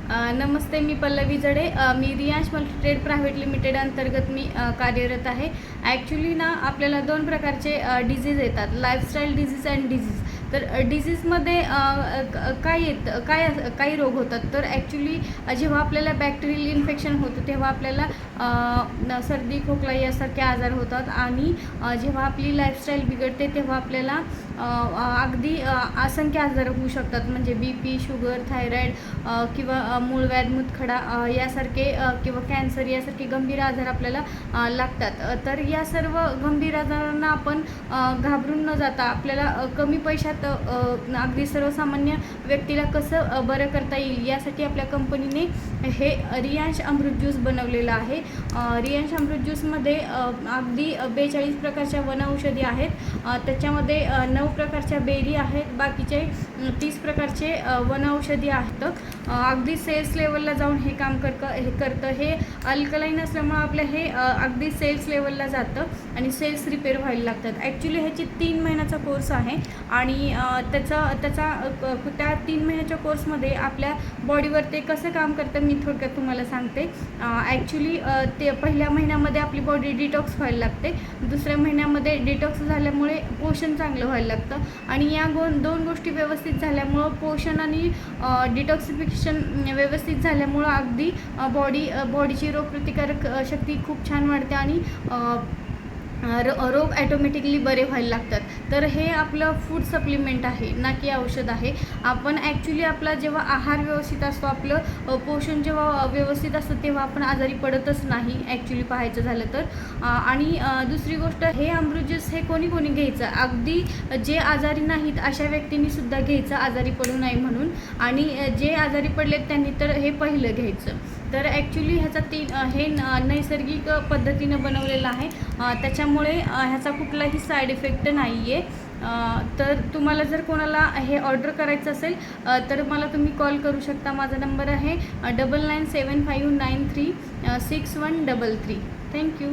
नमस्ते, मी पल्लवी जडे. मी Riyansh multitrade private limited अंतर्गत मी कार्यरत आहे. ॲक्च्युली ना आपल्याला दोन प्रकारचे डिझीज येतात, लाईफस्टाईल डिझीज अँड डिझीज. तर डिझीजमध्ये काही रोग होतात. तर ॲक्च्युली जेव्हा आपल्याला बॅक्टेरियल इन्फेक्शन होतं तेव्हा आपल्याला सर्दी खोकला यासारखे आजार होतात. आणि जेव्हा आपली लाईफस्टाईल बिघडते तेव्हा आपल्याला अगदी असंख्य आजार होऊ शकतात, म्हणजे BP, शुगर, थायरॉईड किंवा मूळव्याध, मूतखडा यासारखे किंवा कॅन्सर यासारखे गंभीर आजार आपल्याला लागतात. तर या सर्व गंभीर आजारांना आपण घाबरून न जाता आपल्याला कमी पैशात अगदी सर्वसामान्य व्यक्तीला कसं बरं करता येईल यासाठी आपल्या कंपनीने हे रियांश अमृत ज्यूस बनवलेलं आहे. रियांश अमृत ज्यूसमध्ये अगदी 42 प्रकारच्या वनौषधी आहेत. त्याच्यामध्ये 9 प्रकारच्या बेरी आहेत, बाकीचे 30 प्रकारचे वनौषधी आहेत. अगदी सेल्स लेवलला जाऊन हे काम करतं. हे अल्कलाईन असल्यामुळं आपलं हे अगदी सेल्स लेवलला जातं आणि सेल्स रिपेअर व्हायला लागतात. ॲक्च्युली ह्याची 3 महिन्याचा कोर्स आहे आणि त्या 3 महिन्याच्या कोर्समध्ये आपल्या बॉडीवर ते कसं काम करतं मी थोडक्यात तुम्हाला सांगते. ॲक्च्युली ते पहिल्या महिन्यामध्ये आपली बॉडी डिटॉक्स व्हायला लागते, दुसऱ्या महिन्यामध्ये डिटॉक्स झाल्यामुळे पोषण चांगलं व्हायला लागतं. आणि या दोन गोष्टी व्यवस्थित झाल्यामुळं पोषण आणि डिटॉक्सिफिकेशन व्यवस्थित झाल्यामुळं अगदी बॉडीची रोगप्रतिकारक शक्ती खूप छान वाढते आणि रोग ॲटोमॅटिकली बरे व्हायला लागतात. तर हे आपलं फूड सप्लिमेंट आहे, ना की औषध आहे. आपण ॲक्च्युली आपला जेव्हा आहार व्यवस्थित असतो, आपलं पोषण जेव्हा व्यवस्थित असतं तेव्हा आपण आजारी पडतच नाही ॲक्च्युली पाहायचं झालं तर. आणि दुसरी गोष्ट, हे अमृत ज्यूस हे कोणी घ्यायचं, अगदी जे आजारी नाहीत अशा व्यक्तींनीसुद्धा घ्यायचं, आजारी पडू नये म्हणून. आणि जे आजारी पडलेत त्यांनी तर हे पहिलं घ्यायचं. तर ॲक्च्युली हे नैसर्गिक पद्धतीनं बनवलेलं आहे, त्याच्यामुळे ह्याचा कुठलाही साईड इफेक्ट नाही आहे. तर तुम्हाला जर कोणाला हे ऑर्डर करायचं असेल तर मला तुम्ही कॉल करू शकता. माझा नंबर आहे 9975936133. थँक्यू.